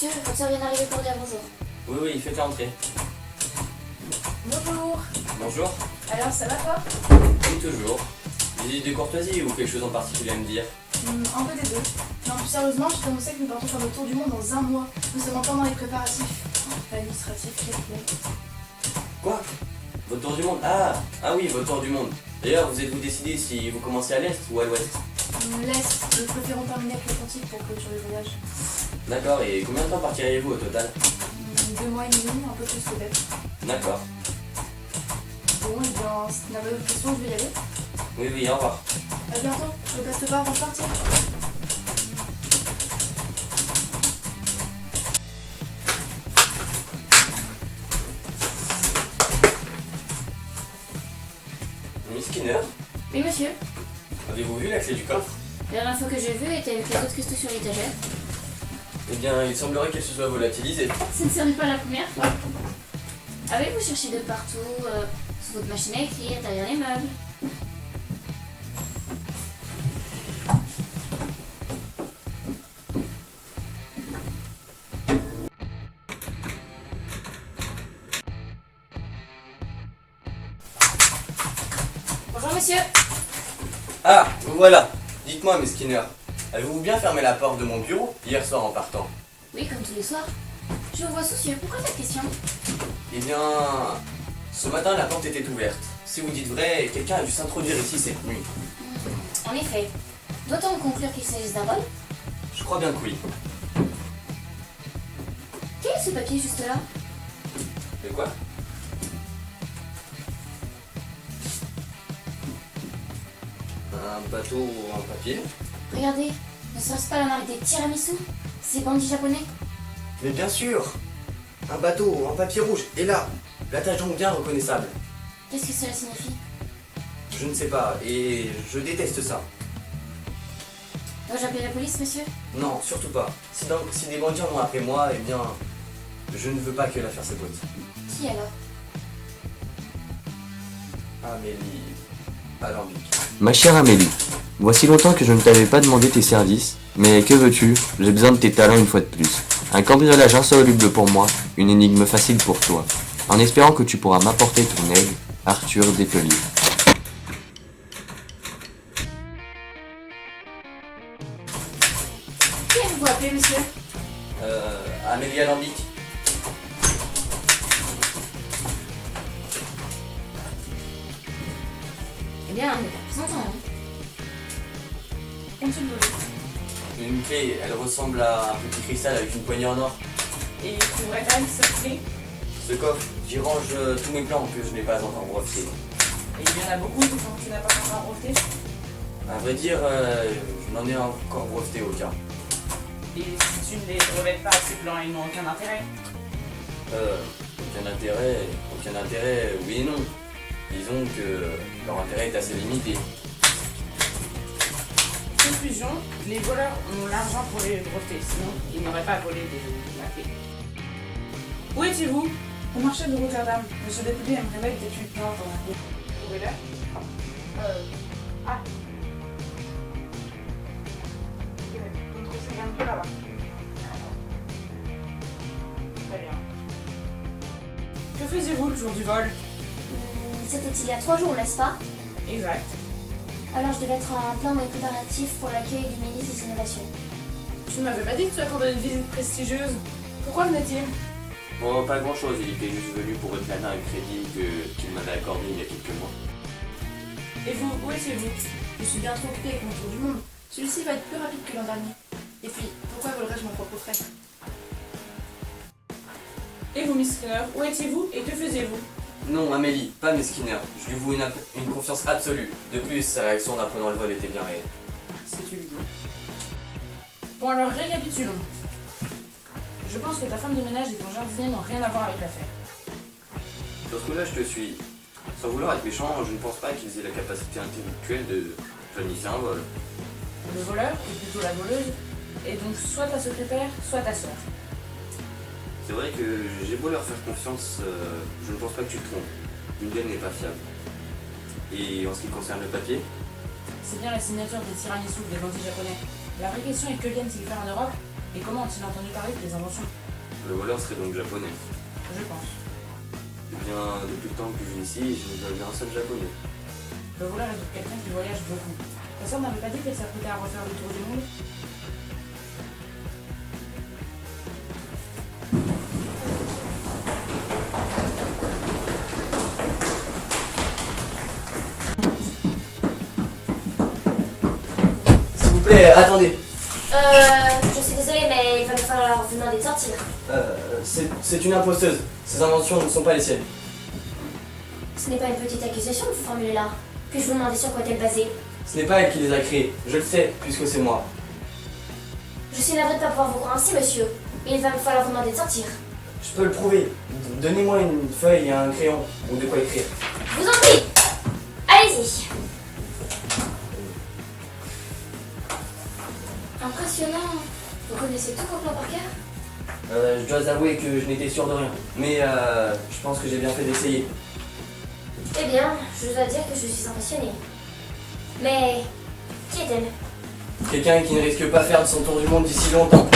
Monsieur, le facteur vient d'arriver pour dire bonjour. Oui, faites entrer. Bonjour. Bonjour. Alors, ça va toi? Comme toujours. Visite de courtoisie ou quelque chose en particulier à me dire? Un peu des deux. Non, plus sérieusement, je t'annonçais que nous partons faire le tour du monde dans un mois. Nous sommes encore dans les préparatifs. Administratifs, quel plaît. Quoi? Votre tour du monde? Ah oui, votre tour du monde. D'ailleurs, vous êtes-vous décidé si vous commencez à l'est ou à l'ouest? L'Est, nous préférons terminer avec l'Atlantique pour clôturer le voyage. D'accord, et combien de temps partiriez-vous au total? 2 mois et demi, un peu plus peut-être. D'accord. Bon, et bien, si tu n'as pas d'autres questions, je vais y aller. Oui, au revoir. À bientôt, je ne reste pas avant de partir. Miss Skinner, Oui, monsieur. avez-vous vu la clé du coffre? La dernière fois que j'ai vu était avec les autres cristaux sur l'étagère. Eh bien, il semblerait qu'elle se soit volatilisée. Ce ne serait pas la première fois. Avez-vous cherché de partout, sous votre machine à écrire, derrière les meubles? Bonjour, monsieur. Ah, vous voilà. Dites-moi, Miss Skinner, avez-vous bien fermé la porte de mon bureau hier soir en partant? Oui, comme tous les soirs. Je vous vois soucieux. Pourquoi cette question? Eh bien, ce matin, la porte était ouverte. Si vous dites vrai, quelqu'un a dû s'introduire ici cette nuit. En effet. Doit-on en conclure qu'il s'agisse d'un vol? Je crois bien que oui. Quel est ce papier juste là? Mais quoi? Un bateau en papier? Regardez, ne serait-ce pas la marque des tiramisu? Ces bandits japonais? Mais bien sûr! Un bateau en papier rouge, et là, la tache d'ongle bien reconnaissable. Qu'est-ce que cela signifie? Je ne sais pas, et je déteste ça. Dois-je appeler la police, monsieur? Non, surtout pas. Si des bandits en ont après moi, eh bien, je ne veux pas que l'affaire s'éboite. Qui alors? Amélie Alambic. Ma chère Amélie, voici longtemps que je ne t'avais pas demandé tes services, mais que veux-tu? J'ai besoin de tes talents une fois de plus. Un cambriolage insoluble pour moi, une énigme facile pour toi. En espérant que tu pourras m'apporter ton aide, Arthur Despeliers. Qui avez-vous appelé, monsieur? Amélie Alambic. Eh bien, on n'est pas plus entendre. Qu'ont-ils volé? Une clé, elle ressemble à un petit cristal avec une poignée en or. Et tu voudrais quand même cette clé? Ce coffre, j'y range tous mes plans que je n'ai pas encore brevetés. Et il y en a beaucoup que tu n'as pas encore breveté. À vrai dire, je n'en ai encore breveté aucun. Et si tu ne les brevettes pas, ces plans, ils n'ont aucun intérêt. Aucun intérêt, oui et non. Disons que leur intérêt est assez limité. Conclusion, les voleurs ont l'argent pour les breveter, sinon ils n'auraient pas volé la clé. Où étiez-vous? Au marché de Rotterdam, monsieur Despeliers aimerait mettre des tuiles blanches dans la cour. Trouvez-le. Ah. Donc c'est un peu là-bas. Très bien. Que faisiez-vous le jour du vol? C'était il y a 3 jours, n'est-ce pas? Exact. Alors je devais être en plein dans les préparatifs pour l'accueil du ministre des Innovations. Tu ne m'avais pas dit que tu attendais une visite prestigieuse. Pourquoi venait-il? Bon, pas grand-chose, il était juste venu pour réclamer un crédit qu'il m'avait accordé il y a quelques mois. Et vous, où étiez-vous? Je suis bien trop occupée avec mon tour du monde. Celui-ci va être plus rapide que l'an dernier. Et puis, pourquoi volerais-je mon propre frais? Et vous, Miss Skinner, où étiez-vous et que faisiez-vous? Non, Amélie, pas Miss Skinner. Je lui voue une confiance absolue. De plus, sa réaction en apprenant le vol était bien réelle. Si tu le dis. Bon alors, récapitulons. Je pense que ta femme de ménage et ton jardinier n'ont rien à voir avec l'affaire. Sur ce coup-là, je te suis. Sans vouloir être méchant, je ne pense pas qu'ils aient la capacité intellectuelle de planifier un vol. Le voleur, ou plutôt la voleuse, est donc soit ta secrétaire, soit ta sœur. C'est vrai que j'ai beau leur faire confiance, je ne pense pas que tu te trompes. Une d'elles n'est pas fiable. Et en ce qui concerne le papier, C'est bien la signature des tiramisu des bandits japonais. La vraie question est que viennent-ils faire en Europe? Et comment ont-ils entendu parler de tes inventions? Le voleur serait donc japonais. Je pense. Eh bien, depuis le temps que je vis ici, je n'ai pas vu un seul japonais. Le voleur est donc quelqu'un qui voyage beaucoup. Ta sœur n'avait pas dit qu'elle s'apprêtait à refaire le tour du monde? S'il vous plaît, attendez. Je suis désolée, mais il va me falloir vous demander de sortir. C'est une imposteuse. Ses inventions ne sont pas les siennes. Ce n'est pas une petite accusation que vous formulez là. Puis-je vous demander sur quoi est-elle basée? Ce n'est pas elle qui les a créés. Je le sais, puisque c'est moi. Je suis navrée de ne pas pouvoir vous croire ainsi, monsieur. Mais il va me falloir vous demander de sortir. Je peux le prouver. Donnez-moi une feuille et un crayon, ou de quoi écrire. Je vous en prie. Allez-y. Impressionnant. Vous connaissez tout vos plans par cœur? Je dois avouer que je n'étais sûr de rien. Mais je pense que j'ai bien fait d'essayer. Eh bien, je dois dire que je suis impressionnée. Mais qui est-elle? Quelqu'un qui ne risque pas faire de son tour du monde d'ici longtemps.